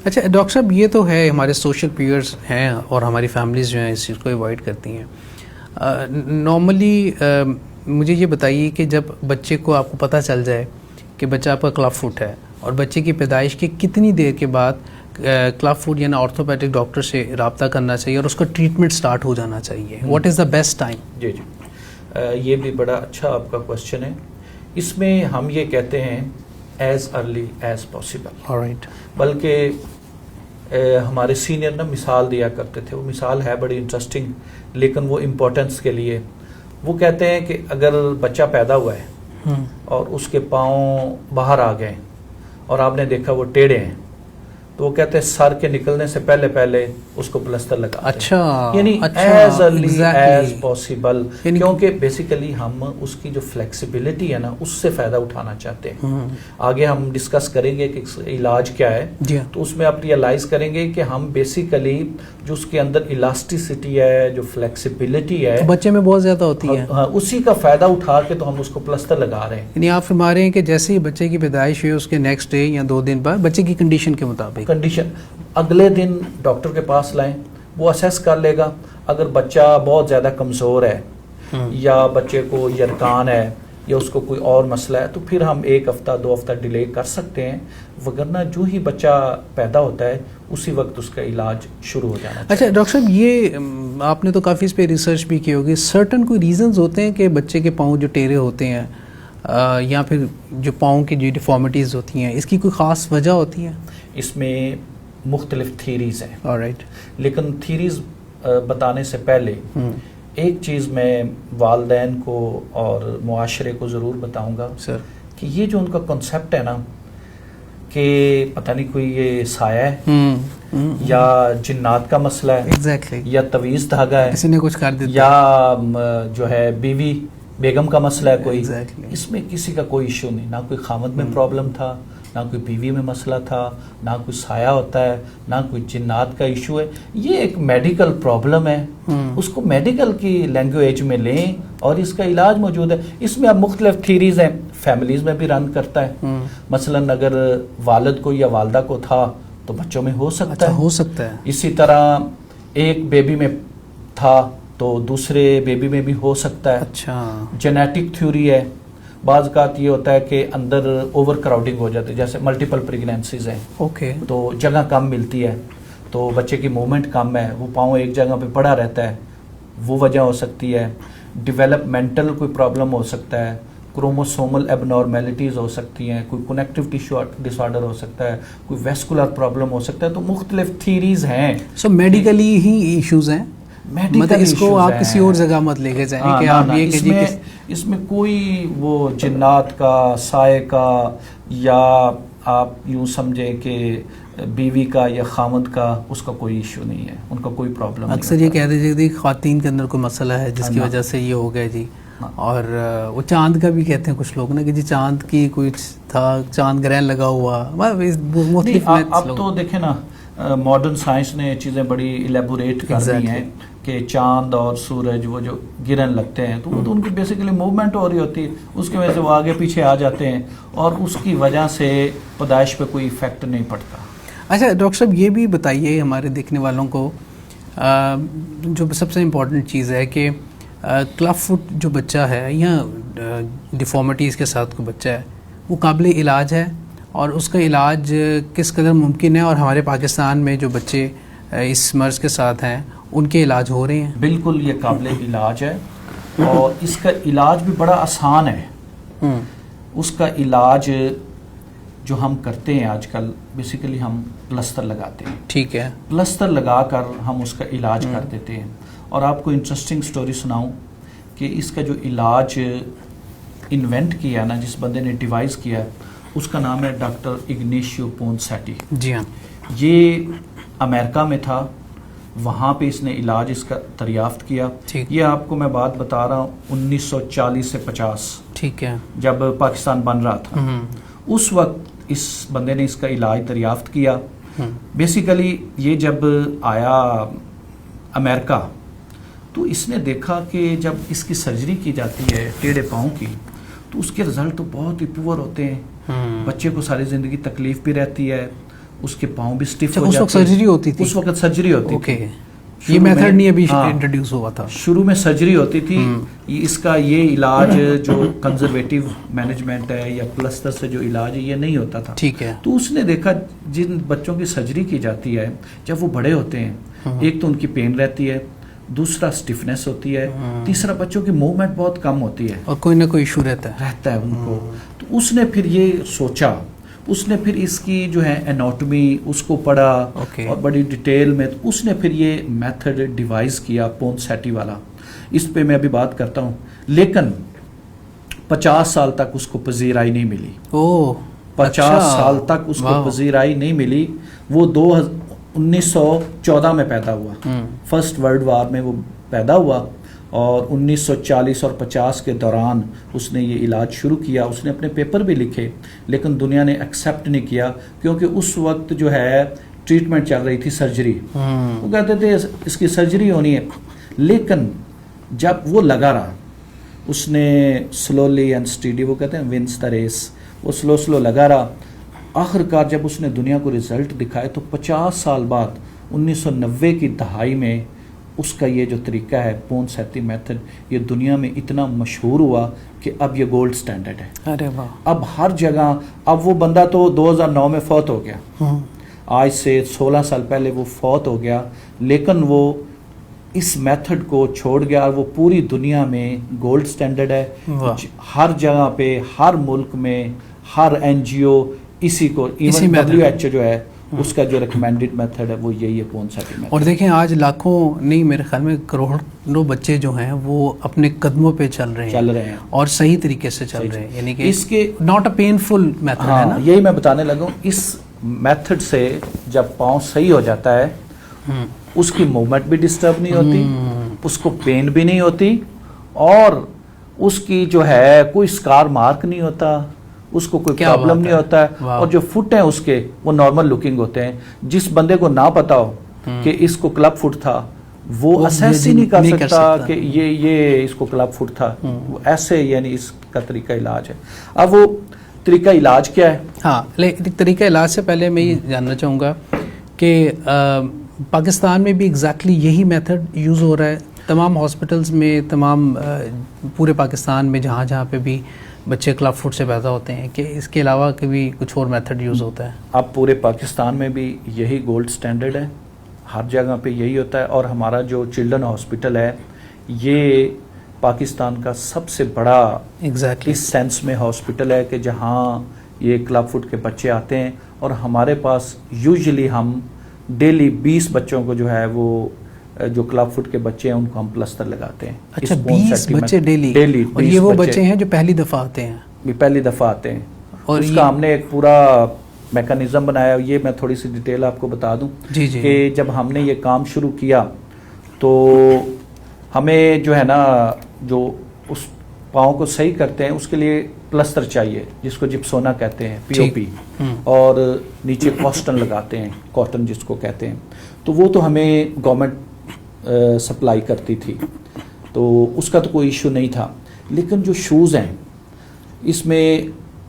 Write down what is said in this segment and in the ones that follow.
اچھا ڈاکٹر صاحب یہ تو ہے ہمارے سوشل پیئرس ہیں اور ہماری فیملیز جو ہیں اس چیز کو اوائڈ کرتی ہیں. نارملی مجھے یہ بتائیے کہ جب بچے کو آپ کو پتہ چل جائے کہ بچہ آپ کا کلب فٹ ہے اور بچے کی پیدائش کے کتنی دیر کے بعد کلب فٹ یعنی آرتھوپیڈک ڈاکٹر سے رابطہ کرنا چاہیے اور اس کا ٹریٹمنٹ سٹارٹ ہو جانا چاہیے؟ What is the best time? جی یہ بھی بڑا اچھا آپ کا کوشچن ہے. اس میں ہم یہ کہتے ہیں as early as possible. All right. بلکہ ہمارے سینئر نا مثال دیا کرتے تھے, وہ مثال ہے بڑی انٹرسٹنگ لیکن وہ امپورٹنس کے لیے. وہ کہتے ہیں کہ اگر بچہ پیدا ہوا ہے اور اس کے پاؤں باہر آ گئے اور آپ نے دیکھا وہ ٹیڑھے ہیں, تو وہ کہتے ہیں سر کے نکلنے سے پہلے پہلے اس کو پلسٹر لگا. اچھا, یعنی ایز ارلی ایز پاسبل, کیونکہ بیسیکلی ہم اس کی جو فلیکسیبلٹی ہے نا اس سے فائدہ اٹھانا چاہتے ہیں. آگے ہم ڈسکس کریں گے کہ علاج کیا ہے, تو اس میں آپ ریئلائز کریں گے کہ ہم بیسیکلی جو اس کے اندر الاسٹیسٹی ہے, جو فلیکسیبلٹی ہے بچے میں بہت زیادہ ہوتی ہے, اسی کا فائدہ اٹھا کے تو ہم اس کو پلسٹر لگا رہے ہیں. یعنی آپ فرما رہے ہیں کہ جیسے ہی بچے کی پیدائش ہوئی اس کے نیکسٹ ڈے یا 2 دن بعد بچے کی کنڈیشن کے مطابق کنڈیشن اگلے دن ڈاکٹر کے پاس لائیں, وہ اسیس کر لے گا. اگر بچہ بہت زیادہ کمزور ہے یا بچے کو یرکان ہے یا اس کو کوئی اور مسئلہ ہے تو پھر ہم 1 ہفتہ 2 ہفتہ ڈیلے کر سکتے ہیں, وگرنہ جو ہی بچہ پیدا ہوتا ہے اسی وقت اس کا علاج شروع ہو جانا چاہیے. اچھا ڈاکٹر صاحب, یہ آپ نے تو کافی اس پہ ریسرچ بھی کی ہوگی, سرٹن کوئی ریزنز ہوتے ہیں کہ بچے کے پاؤں جو ٹیڑھے ہوتے ہیں یا پھر جو پاؤں کی جو ڈیفارمیٹیز ہوتی ہیں اس کی کوئی خاص وجہ ہوتی ہے؟ اس میں مختلف تھیریز ہیں. آلرائٹ. لیکن تھیریز بتانے سے پہلے ایک چیز میں والدین کو اور معاشرے کو ضرور بتاؤں گا سر کہ یہ جو ان کا کنسیپٹ ہے نا کہ پتہ نہیں کوئی یہ سایہ ہے یا جنات کا مسئلہ ہے, ایگزیکٹلی, یا تویز دھاگا ہے, کسی نے کچھ کر دیا, یا جو ہے بیوی بیگم کا مسئلہ ہے کوئی, Exactly. اس میں کسی کا کوئی ایشو نہیں. نہ کوئی خامد میں پرابلم تھا, نہ کوئی بیوی میں مسئلہ تھا, نہ کوئی سایہ ہوتا ہے, نہ کوئی جنات کا ایشو ہے. یہ ایک میڈیکل پرابلم ہے, اس کو میڈیکل کی لینگویج میں لیں اور اس کا علاج موجود ہے. اس میں اب مختلف تھیریز ہیں, فیملیز میں بھی رن کرتا ہے. مثلا اگر والد کو یا والدہ کو تھا تو بچوں میں ہو سکتا ہے. اسی طرح ایک بیبی میں تھا تو دوسرے بیبی میں بھی ہو سکتا ہے. اچھا, جینیٹک تھیوری ہے. بعض اوقات یہ ہوتا ہے کہ اندر اوور کراؤڈنگ ہو جاتی ہے, جیسے ملٹیپل پریگنینسیز ہیں, اوکے, تو جگہ کم ملتی ہے تو بچے کی موومنٹ کم ہے, وہ پاؤں ایک جگہ پہ پڑا رہتا ہے, وہ وجہ ہو سکتی ہے. ڈیولپمنٹل کوئی پرابلم ہو سکتا ہے, کروموسومل ایب نارمیلٹیز ہو سکتی ہیں, کوئی کنیکٹیو ٹیشو ڈس آرڈر ہو سکتا ہے, کوئی ویسکولر پرابلم ہو سکتا ہے. تو مختلف تھیریز ہیں. سو میڈیکلی ہی ایشوز ہیں, مطلب اس کو آپ کسی اور جگہ مت لے کے جائیں کہ آپ یہ کہ اس میں کوئی وہ جنات کا, سائے کا, یا آپ یوں سمجھیں کہ بیوی کا یا خامد کا, اس کا کوئی ایشو نہیں ہے, ان کا کوئی پرابلم نہیں. اکثر یہ کہہ دیجیے کہ خواتین کے اندر کوئی مسئلہ ہے جس کی وجہ سے یہ ہو گیا جی, اور وہ چاند کا بھی کہتے ہیں کچھ لوگ نا کہ جی چاند کی کچھ تھا, چاند گرہن لگا ہوا. اب تو دیکھیں نا ماڈرن سائنس نے چیزیں بڑی الیبوریٹ کر دی ہیں کہ چاند اور سورج وہ جو گرہن لگتے ہیں تو وہ تو ان کی بیسیکلی موومنٹ ہو رہی ہوتی ہے, اس کی وجہ سے وہ آگے پیچھے آ جاتے ہیں اور اس کی وجہ سے پیدائش پہ کوئی ایفیکٹ نہیں پڑتا. اچھا ڈاکٹر صاحب, یہ بھی بتائیے ہمارے دیکھنے والوں کو جو سب سے امپورٹنٹ چیز ہے کہ کلب فٹ جو بچہ ہے یا ڈیفارمیٹیز کے ساتھ کوئی بچہ ہے وہ قابل علاج ہے, اور اس کا علاج کس قدر ممکن ہے, اور ہمارے پاکستان میں جو بچے اس مرض کے ساتھ ہیں ان کے علاج ہو رہے ہیں؟ بالکل یہ قابل علاج ہے, اور اس کا علاج بھی بڑا آسان ہے. اس کا علاج جو ہم کرتے ہیں آج کل بیسیکلی ہم پلسٹر لگاتے ہیں. ٹھیک ہے, پلسٹر لگا کر ہم اس کا علاج کر دیتے ہیں. اور آپ کو انٹرسٹنگ سٹوری سناؤں کہ اس کا جو علاج انوینٹ کیا نا, جس بندے نے ڈیوائز کیا, اس کا نام ہے ڈاکٹر اگنیشیو پونسیٹی. جی ہاں, یہ امریکہ میں تھا, وہاں پہ اس نے علاج اس کا دریافت کیا. یہ آپ کو میں بات بتا رہا ہوں 1940 سے 50, ٹھیک ہے, جب پاکستان بن رہا تھا. اس وقت اس بندے نے اس کا علاج دریافت کیا. بیسیکلی یہ جب آیا امریکہ تو اس نے دیکھا کہ جب اس کی سرجری کی جاتی ہے ٹیڑھے پاؤں کی تو اس کے رزلٹ تو بہت ہی پور ہوتے ہیں. بچے کو ساری زندگی تکلیف بھی رہتی ہے, اس کے پاؤں بھی اسٹف ہو اس جاتے وقت سرجری ہوتی تھی؟ اس وقت سرجری ہوتی اوکے، تھی. یہ میتھڈ نہیں ابھی انٹروڈیوس ہوا تھا. شروع میں سرجری ہوتی تھی. اس کا یہ علاج جو کنزرویٹو مینجمنٹ ہے یا پلسٹر سے جو علاج ہے یہ نہیں ہوتا تھا. ٹھیک ہے. تو اس نے دیکھا جن بچوں کی سرجری کی جاتی ہے جب وہ بڑے ہوتے ہیں، ایک تو ان کی پین رہتی ہے، دوسرا اسٹفنس ہوتی ہے، تیسرا بچوں کی موومنٹ بہت کم ہوتی ہے اور کوئی نہ کوئی ایشو رہتا ہے ان کو. تو اس نے پھر یہ سوچا، اس نے پھر اس کی جو ہے اناٹومی اس کو پڑھا اور بڑی ڈیٹیل میں. تو اس نے پھر یہ میتھڈ ڈیوائز کیا پونسیٹی والا. اس پہ میں ابھی بات کرتا ہوں، لیکن 50 سال تک اس کو پذیرائی نہیں ملی. 50 سال تک اس کو پذیرائی نہیں ملی. وہ 1914 میں پیدا ہوا، فرسٹ ورلڈ وار میں وہ پیدا ہوا، اور 1940 اور 50 کے دوران اس نے یہ علاج شروع کیا. اس نے اپنے پیپر بھی لکھے لیکن دنیا نے ایکسیپٹ نہیں کیا، کیونکہ اس وقت جو ہے ٹریٹمنٹ چل رہی تھی سرجری. وہ کہتے تھے اس کی سرجری ہونی ہے. لیکن جب وہ لگا رہا، اس نے سلولی اینڈ اسٹیڈی، وہ کہتے ہیں ونس دا ریس، وہ سلو لگا رہا. آخر کار جب اس نے دنیا کو رزلٹ دکھائے تو 50 سال بعد 1990 کی دہائی میں اس کا یہ جو طریقہ ہے پونسیٹی میتھڈ یہ دنیا میں اتنا مشہور ہوا کہ اب یہ گولڈ سٹینڈرڈ ہے. ارے واہ. اب ہر جگہ، اب وہ بندہ تو 2009 میں فوت ہو گیا، آج سے 16 سال پہلے وہ فوت ہو گیا، لیکن وہ اس میتھڈ کو چھوڑ گیا اور وہ پوری دنیا میں گولڈ سٹینڈرڈ ہے. ہر جگہ پہ، ہر ملک میں، ہر NGO اسی کو، ایون WHO جو ہے اس کا جو ریکمینڈڈ میتھڈ ہے وہ یہی ہے پونسیٹی میتھڈ. اور دیکھیں آج لاکھوں نہیں، میرے خیال میں کروڑوں بچے جو ہیں وہ اپنے قدموں پہ چل رہے ہیں اور صحیح طریقے سے چل رہے ہیں. یعنی کہ اس کے ناٹ اے پینفل میتھڈ ہے نا. یہی میں بتانے لگا ہوں. اس میتھڈ سے جب پاؤں صحیح ہو جاتا ہے اس کی موومنٹ بھی ڈسٹرب نہیں ہوتی، اس کو پین بھی نہیں ہوتی، اور اس کی جو ہے کوئی اسکار مارک نہیں ہوتا، اس کو کوئی پرابلم نہیں ہوتا ہے. اور جو فٹ ہیں اس کے وہ نارمل لکنگ ہوتے ہیں. جس بندے کو نہ پتا ہو کہ اس کو کلب فٹ تھا وہ اسیس ہی نہیں کر سکتا کہ یہ اس کو کلب فٹ تھا. ایسے یعنی اس کا طریقہ علاج ہے. اب وہ طریقہ علاج کیا ہے؟ ہاں، طریقہ علاج سے پہلے میں یہ جاننا چاہوں گا کہ پاکستان میں بھی ایگزیکٹلی یہی میتھڈ یوز ہو رہا ہے تمام ہاسپٹلز میں، تمام پورے پاکستان میں جہاں پہ بھی بچے کلب فٹ سے پیدا ہوتے ہیں، کہ اس کے علاوہ کبھی کچھ اور میتھڈ یوز ہوتا ہے؟ اب پورے پاکستان میں بھی یہی گولڈ سٹینڈرڈ ہے، ہر جگہ پہ یہی ہوتا ہے. اور ہمارا جو چلڈرن ہاسپٹل ہے یہ پاکستان کا سب سے بڑا اس سینس میں ہاسپٹل ہے کہ جہاں یہ کلب فٹ کے بچے آتے ہیں. اور ہمارے پاس یوزلی ہم ڈیلی 20 بچوں کو جو ہے وہ جو کلب فٹ کے بچے ہیں ان کو ہم پلسٹر لگاتے ہیں. اچھا، 20 بچے ڈیلی؟ اور یہ وہ بچے ہیں جو پہلی دفعہ آتے ہیں؟ یہ پہلی دفعہ آتے ہیں. اور اس کا ہم نے ایک پورا میکانزم بنایا. یہ میں تھوڑی سی ڈیٹیل آپ کو بتا دوں کہ جب ہم نے یہ کام شروع کیا تو ہمیں جو ہے نا جو اس پاؤں کو صحیح کرتے ہیں اس کے لیے پلسٹر چاہیے جس کو جپسونا کہتے ہیں، POP، اور نیچے کاسٹن لگاتے ہیں، کاٹن جس کو کہتے ہیں. تو وہ تو ہمیں گورنمنٹ سپلائی کرتی تھی تو اس کا تو کوئی ایشو نہیں تھا. لیکن جو شوز ہیں اس میں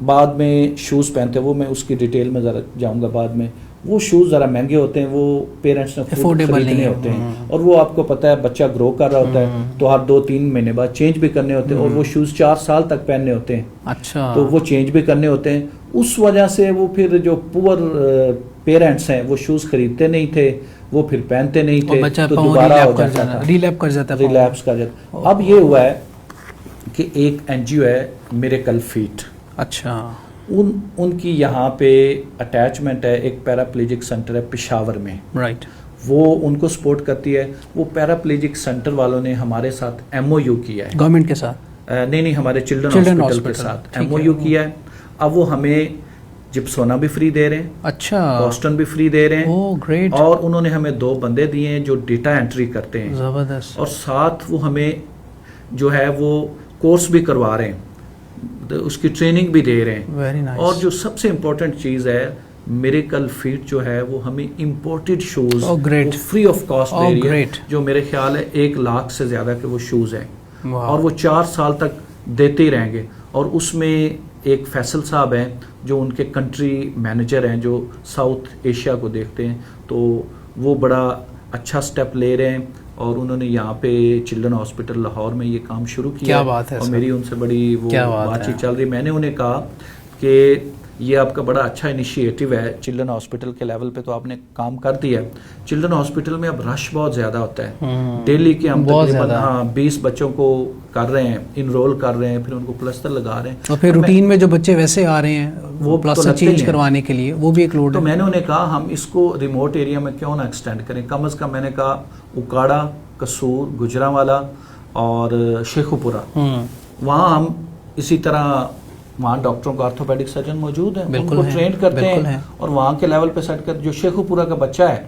بعد میں شوز پہنتے ہیں، وہ میں اس کی ڈیٹیل میں ذرا جاؤں گا بعد میں. وہ شوز ذرا مہنگے ہوتے ہیں، وہ پیرنٹس نے خریدنے ہوتے ہیں، اور وہ آپ کو پتہ ہے بچہ گرو کر رہا ہوتا ہے تو ہر 2-3 مہینے بعد چینج بھی کرنے ہوتے ہیں، اور وہ شوز 4 سال تک پہننے ہوتے ہیں. اچھا، تو وہ چینج بھی کرنے ہوتے ہیں. اس وجہ سے وہ پھر جو پور پیرنٹس ہیں وہ شوز خریدتے نہیں تھے، وہ پھر پہنتے نہیں تھے، تو دوبارہ ہو جاتا تھا، ریلیپس کر جاتا. اب یہ ہوا ہے کہ ایک NGO ہے میریکل فیٹ. اچھا، ان کی یہاں پہ اٹیچمنٹ ہے، ایک پیراپلیجک سینٹر ہے پشاور میں، رائٹ. وہ ان کو سپورٹ کرتی ہے. وہ پیراپلیجک سینٹر والوں نے ہمارے ساتھ MOU کیا ہے، گورنمنٹ کے ساتھ نہیں ہمارے چلڈرن ہاسپٹل کے ساتھ MOU کیا ہے. اب وہ ہمیں جپسونا بھی فری دے رہے ہیں، اچھا، کاسٹن بھی فری دے رہے ہیں. گریٹ. اور انہوں نے ہمیں 2 بندے دیے ہیں جو ڈیٹا انٹری کرتے ہیں، زبردست. اور ساتھ وہ ہمیں جو ہے وہ کورس بھی کروا رہے ہیں، اس کی ٹریننگ بھی دے رہے ہیں. Very nice. اور جو سب سے امپورٹنٹ چیز ہے میریکل فیٹ جو ہے وہ ہمیں imported shoes free of cost دے رہی ہے، جو میرے خیال ہے 1 لاکھ سے زیادہ کے وہ شوز ہیں، اور وہ 4 سال تک دیتے ہی رہیں گے. اور اس میں ایک فیصل صاحب ہیں جو ان کے کنٹری مینیجر ہیں جو ساؤتھ ایشیا کو دیکھتے ہیں, تو وہ بڑا اچھا سٹیپ لے رہے ہیں اور انہوں نے یہاں پہ چلڈرن ہاسپٹل لاہور میں یہ کام شروع کیا. کیا بات ہے اور سر. میری ان سے بڑی وہ بات چیت چل رہی. میں نے انہیں کہا کہ یہ آپ کا بڑا اچھا انیشیٹو ہے, چلڈرن ہاسپٹل کے لیول پہ تو آپ نے کام کر دیا ہے. چلڈرن ہاسپٹل میں اب رش بہت زیادہ ہوتا ہے, ڈیلی کے ہم تقریباً 20 بچوں کو کر رہے ہیں, انرول کر رہے ہیں, پھر ان کو پلسٹر لگا رہے ہیں, اور پھر روٹین میں جو بچے ویسے آ رہے ہیں وہ پلسٹر چینج کروانے کے لیے وہ بھی ایک لوڈ ہے. تو میں نے انہیں کہا ہم اس کو ریموٹ ایریا میں کیوں نہ ایکسٹینڈ کریں, کم از کم میں نے کہا اکاڑا, قصور, گجرانوالا اور شیخو پورہ, وہاں ہم اسی طرح وہاں ڈاکٹروں کا آرتھوپیڈک سرجن موجود ہیں, ان کو ٹرین کرتے ہیں اور وہاں کے لیول پہ سیٹ کر. جو شیخو پورہ کا بچہ ہے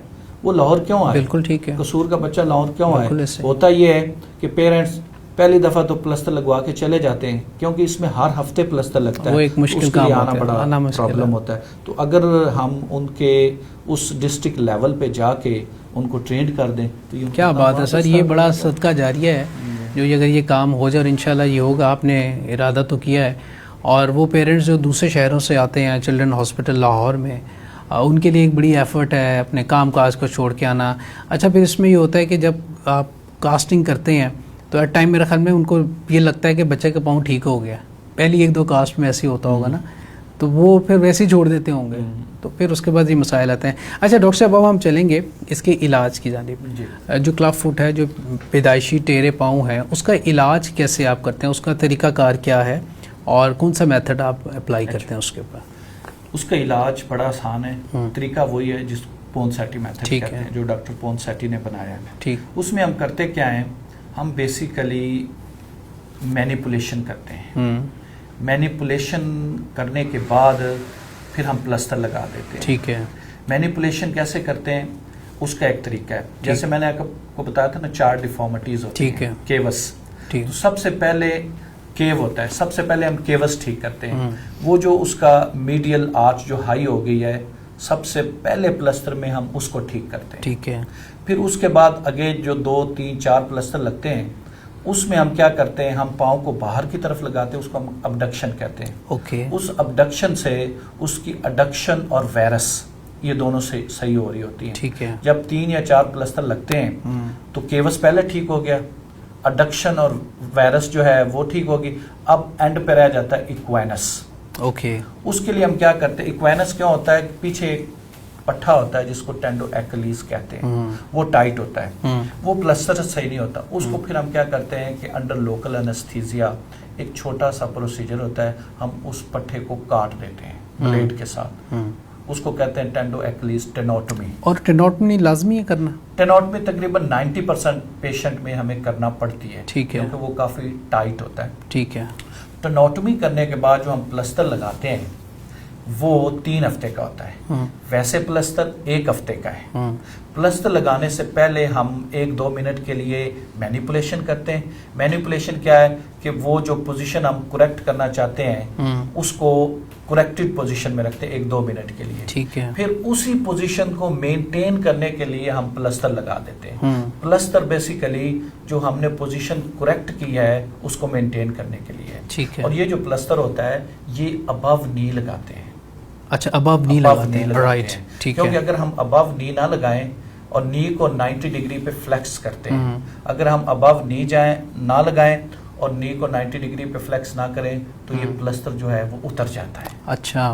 وہ لاہور کیوں آئے, بالکل ٹھیک ہے, قصور کا بچہ لاہور کیوں آئے. ہوتا یہ ہے کہ پیرنٹس پہلی دفعہ تو پلسٹر لگوا کے چلے جاتے ہیں کیونکہ اس میں ہر ہفتے پلسٹر لگتا ہے, وہ ایک مشکل کام آنا بڑا پرابلم ہوتا ہے. تو اگر ہم ان کے اس ڈسٹرکٹ لیول پہ جا کے ان کو ٹرینڈ کر دیں تو یہ کیا بات ہے سر, یہ بڑا صدقہ جاریہ ہے جو اگر یہ کام ہو جائے, اور انشاءاللہ یہ ہوگا, آپ نے ارادہ تو کیا ہے. اور وہ پیرنٹس جو دوسرے شہروں سے آتے ہیں چلڈرن ہاسپٹل لاہور میں, ان کے لیے ایک بڑی ایفرٹ ہے اپنے کام کاج کو چھوڑ کے آنا. اچھا پھر اس میں یہ ہوتا ہے کہ جب آپ کاسٹنگ کرتے ہیں تو ایٹ ٹائم میرے خیال میں ان کو یہ لگتا ہے کہ بچے کا پاؤں ٹھیک ہو گیا, پہلی 1-2 کاسٹ میں ایسے ہوتا ہوگا نا, تو وہ پھر ویسے ہی چھوڑ دیتے ہوں گے, تو پھر اس کے بعد یہ مسائل آتے ہیں. اچھا ڈاکٹر صاحب اب ہم چلیں گے اس کے علاج کی جانب. جو کلب فٹ ہے, جو پیدائشی ٹیرے پاؤں ہے, اس کا علاج کیسے آپ کرتے ہیں, اس کا طریقہ کار کیا ہے اور کون سا میتھڈ آپ اپلائی کرتے ہیں اس کے اوپر؟ اس کا علاج بڑا آسان ہے, طریقہ وہی ہے جس پونسیٹی میتھڈ کہتے ہیں جو ڈاکٹر پونسیٹی نے بنایا ہے. ٹھیک. اس میں ہم کرتے کیا ہیں, ہم بیسیکلی مینیپولیشن کرتے ہیں. مینیپولیشن کرنے کے بعد پھر ہم پلسٹر لگا دیتے ہیں. ٹھیک ہے. مینیپولیشن کیسے کرتے ہیں اس کا ایک طریقہ ہے, جیسے میں نے آپ کو بتایا تھا نا 4 ڈیفارمیٹیز ہوتی ہیں, کیوس. تو سب سے پہلے کیو ہوتا ہے, سب سے پہلے ہم کیوس ٹھیک کرتے ہیں. وہ جو اس کا میڈیل آرچ جو ہائی ہو گئی ہے, سب سے پہلے پلسٹر میں ہم اس کو ٹھیک کرتے ہیں. ٹھیک ہے. پھر اس کے بعد آگے جو 2, 3, 4 پلسٹر لگتے ہیں اس میں ہم کیا کرتے ہیں, ہم پاؤں کو باہر کی طرف لگاتے ہیں, اس کو ہم ابڈکشن کہتے ہیں. اوکے. اس ابڈکشن سے اس کی اڈکشن اور ویرس یہ دونوں سے صحیح ہو رہی ہوتی ہیں. ٹھیک ہے. جب 3 یا 4 پلسٹر لگتے ہیں تو کیوس پہلے ٹھیک ہو گیا, اڈکشن اور وائرس جو ہے وہ ٹھیک ہوگی. اب اینڈ پہ رہ جاتا ہے ایکوینس. اوکے. اس کے لیے ہم کیا کرتے ہیں, ایکوینس کیا ہوتا ہے, پیچھے ایک پٹھا ہوتا ہے جس کو ٹینڈو ایکلیز کہتے ہیں, وہ ٹائٹ ہوتا ہے, وہ پلسٹر صحیح نہیں ہوتا. اس کو پھر ہم کیا کرتے ہیں کہ انڈر لوکل انستھیزیا ایک چھوٹا سا پروسیجر ہوتا ہے, ہم اس پٹھے کو کاٹ دیتے ہیں بلیڈ کے ساتھ. اس کو کہتے ہیں ٹینڈو ایکلیز ٹینوٹمی. اور ٹینوٹمی لازمی ہے کرنا؟ ٹینوٹمی تقریباً 90% پیشنٹ میں ہمیں کرنا پڑتی ہے. ٹھیک ہے. کیونکہ وہ کافی ٹائٹ ہوتا ہے. ٹھیک ہے. ٹینوٹمی کرنے کے بعد جو ہم پلسٹر لگاتے ہیں وہ 3 ہفتے کا ہوتا ہے. ویسے پلسٹر 1 ہفتے کا ہے. پلسٹر لگانے سے پہلے ہم 1-2 منٹ کے لیے مینیپولیشن کرتے ہیں. مینیپولیشن کیا ہے کہ وہ جو پوزیشن ہم کریکٹ کرنا چاہتے ہیں اس کو کریکٹڈ پوزیشن میں رکھتے ہیں 1-2 منٹ کے لیے. ٹھیک ہے. پھر اسی پوزیشن کو مینٹین کرنے کے لیے ہم پلسٹر لگا دیتے ہیں. پلسٹر بیسیکلی جو ہم نے پوزیشن کریکٹ کی ہے اس کو مینٹین کرنے کے لیے. ٹھیک ہے. اور یہ جو پلسٹر ہوتا ہے یہ ابو نی لگاتے ہیں. اچھا, ابو نی لگاتے ہیں. رائٹ. ٹھیک ہے. کیونکہ اگر ہم ابو نی نہ لگائیں اور نی کو 90 ڈگری پہ فلیکس کرتے ہیں, اگر ہم ابو نی جائیں نہ لگائیں اور نی کو 90 ڈگری پہ فلیکس نہ کریں تو یہ پلسٹر جو ہے وہ اتر جاتا ہے. اچھا,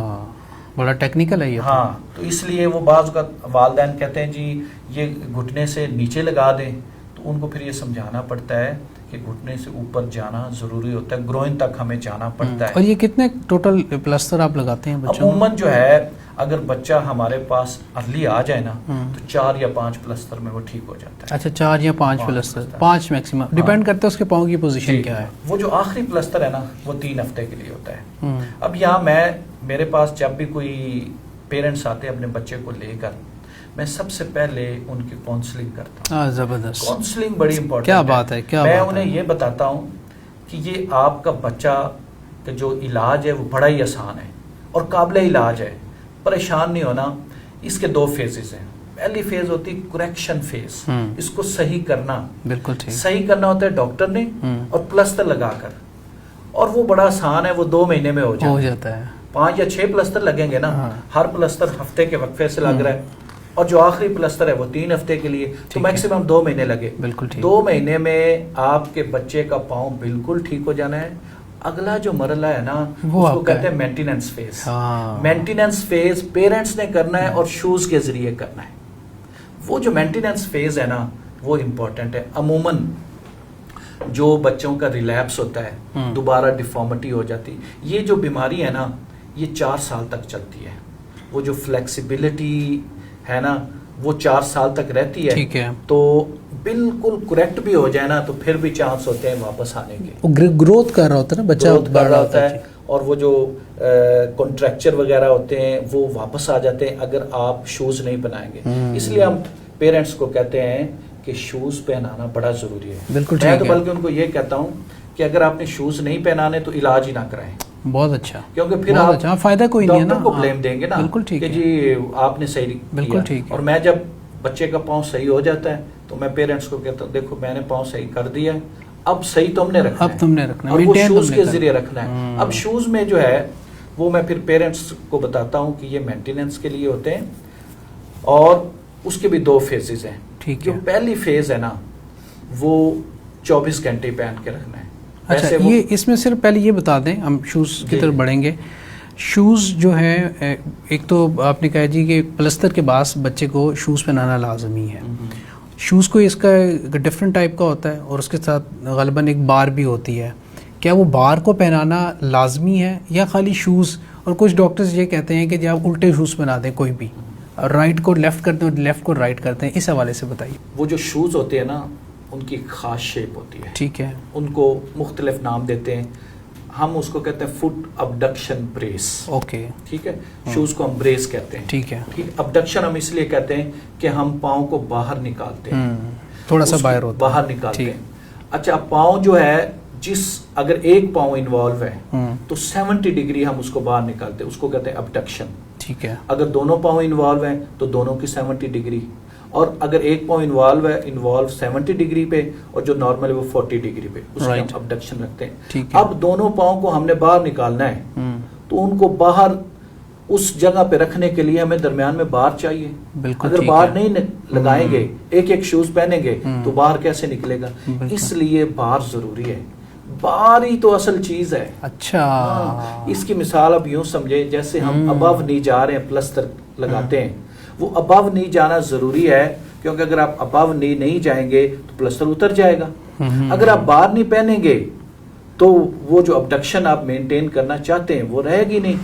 بڑا ٹیکنیکل ہے یہ. ہاں, تو اس لیے وہ بعض کا والدین کہتے ہیں جی یہ گھٹنے سے نیچے لگا دیں, تو ان کو پھر یہ سمجھانا پڑتا ہے کہ گھٹنے سے اوپر جانا ضروری ہوتا ہے, گروئن تک ہمیں جانا پڑتا ہے. اور یہ کتنے ٹوٹل پلسٹر آپ لگاتے ہیں بچوں؟ عموماً جو ہے اگر بچہ ہمارے پاس ارلی آ جائے نا تو 4 یا 5 پلسٹر میں وہ ٹھیک ہو جاتا ہے. اچھا, 4 یا 5 پلسٹر, 5 میکسیمم, ڈیپینڈ کرتا ہے اس کے پاؤں کی پوزیشن کیا ہے. وہ جو آخری پلسٹر ہے نا وہ 3 ہفتے کے لیے ہوتا ہے. اب یہاں میرے پاس جب بھی کوئی پیرنٹس آتے ہیں اپنے بچے کو لے کر, میں سب سے پہلے ان کی کاؤنسلنگ کرتا ہوں. زبردست. کاؤنسلنگ بڑی امپورٹنٹ. کیا بات ہے, کیا میں انہیں یہ بتاتا ہوں کہ یہ آپ کا بچہ کا جو علاج ہے وہ بڑا ہی آسان ہے اور قابل علاج ہے, پریشان نہیں ہونا. اس کے 2 فیزز ہیں. پہلی فیز ہوتی کریکشن فیز, اس کو صحیح کرنا. بالکل ٹھیک. صحیح کرنا ہوتا ہے ڈاکٹر نے اور پلسٹر لگا کر, اور وہ بڑا آسان ہے, وہ 2 مہینے میں ہو جاتا ہے. 5 یا 6 پلستر لگیں گے نا, ہر پلستر ہفتے کے وقفے سے لگ رہا ہے, اور جو آخری پلستر ہے وہ 3 ہفتے کے لیے, تو میکسیمم 2 مہینے لگے. 2 مہینے میں آپ کے بچے کا پاؤں بالکل ٹھیک ہو جانا ہے. اگلا جو مرحلہ ہے نا اس کو کہتے ہیں maintenance phase. Maintenance phase parents نے کرنا ہے اور شوز کے ذریعے کرنا ہے. وہ جو مینٹیننس فیز ہے نا وہ امپورٹنٹ ہے. عموماً جو بچوں کا ریلیپس ہوتا ہے, دوبارہ ڈیفارمٹی ہو جاتی, یہ جو بیماری ہے نا یہ 4 سال تک چلتی ہے. وہ جو فلیکسیبلٹی ہے نا وہ 4 سال تک رہتی ہے, تو بالکل کریکٹ بھی ہو جائے نا تو پھر بھی چانس ہوتے ہیں واپس آنے کے. گروتھ کر رہا ہوتا ہے نا بچہ, گروتھ کر رہا ہوتا ہے, اور وہ جو کنٹریکچر وغیرہ ہوتے ہیں وہ واپس آ جاتے ہیں اگر آپ شوز نہیں پہنائیں گے. اس لیے ہم پیرنٹس کو کہتے ہیں کہ شوز پہنانا بڑا ضروری ہے. بالکل میں تو بلکہ ان کو یہ کہتا ہوں کہ اگر آپ نے شوز نہیں پہنانے تو علاج ہی نہ کرائیں. بہت اچھا, کیونکہ پھر آپ فائدہ کوئی نہیں ہے نا, ڈاکٹر کو بلیم دیں گے نا کہ جی آپ نے صحیح کیا. اور میں جب بچے کا پاؤں صحیح ہو جاتا ہے تو میں پیرنٹس کو کہتا ہوں دیکھو میں نے پاؤں صحیح کر دیا ہے, اب صحیح تم نے رکھنا ہے, اور وہ شوز کے ذریعے رکھنا ہے. اب شوز میں جو ہے وہ میں پھر پیرنٹس کو بتاتا ہوں کہ یہ مینٹیننس کے لیے ہوتے ہیں, اور اس کے بھی 2 فیزز ہیں. جو پہلی فیز ہے نا وہ 24 گھنٹے پہن کے رکھنا ہے. اچھا, یہ اس میں صرف پہلے یہ بتا دیں, ہم شوز کی طرف بڑھیں گے. شوز جو ہے ایک تو آپ نے کہا جی کہ پلستر کے بعد بچے کو شوز پہنانا لازمی ہے. شوز کو اس کا ڈفرینٹ ٹائپ کا ہوتا ہے اور اس کے ساتھ غالباً ایک بار بھی ہوتی ہے. کیا وہ بار کو پہنانا لازمی ہے یا خالی شوز؟ اور کچھ ڈاکٹرز یہ کہتے ہیں کہ جب آپ الٹے شوز پہنا دیں, کوئی بھی رائٹ کو لیفٹ کرتے ہیں اور لیفٹ کو رائٹ کرتے ہیں, اس حوالے سے بتائیے. وہ جو شوز ہوتے ہیں نا ان کی خاص شیپ ہوتی ہے. ٹھیک ہے, ان کو مختلف نام دیتے ہیں. ہم اس کو کہتے ہیں فٹ ابڈکشن بریس. اوکے, ٹھیک ہے, شوز کو ہم بریس کہتے ہیں. ٹھیک ہے, ابڈکشن ہم اس لیے کہتے ہیں کہ ہم پاؤں کو باہر نکالتے ہیں, تھوڑا سا باہر نکالتے ہیں. اچھا, پاؤں جو ہے اگر ایک پاؤں انوالو ہے تو 70 ڈگری ہم اس کو باہر نکالتے ہیں, اس کو کہتے ہیں ابڈکشن. ٹھیک ہے, اگر دونوں پاؤں انوالو ہیں تو دونوں کی 70 ڈگری, اور اگر ایک پاؤں انوالو 70 ڈگری پہ اور جو نارمل ہے وہ 40 ڈگری پہ, اس میں ہم ابڈکشن رکھتے ہیں. اب دونوں پاؤں کو ہم نے باہر نکالنا ہے تو ان کو باہر اس جگہ پہ رکھنے کے لیے ہمیں درمیان میں بار چاہیے. اگر بار نہیں لگائیں گے, ایک شوز پہنیں گے تو باہر کیسے نکلے گا؟ اس لیے بار ضروری ہے. بار ہی تو اصل چیز ہے. اچھا, اس کی مثال اب یوں سمجھے جیسے ہم ابو نہیں جا رہے ہیں, پلستر لگاتے ہیں, وہ ابو نہیں جانا ضروری ہے کیونکہ اگر آپ ابو نہیں جائیں گے تو پلستر اتر جائے گا. اگر آپ بار نہیں پہنیں گے تو وہ جو ابڈکشن آپ مینٹین کرنا چاہتے ہیں وہ رہے گی نہیں.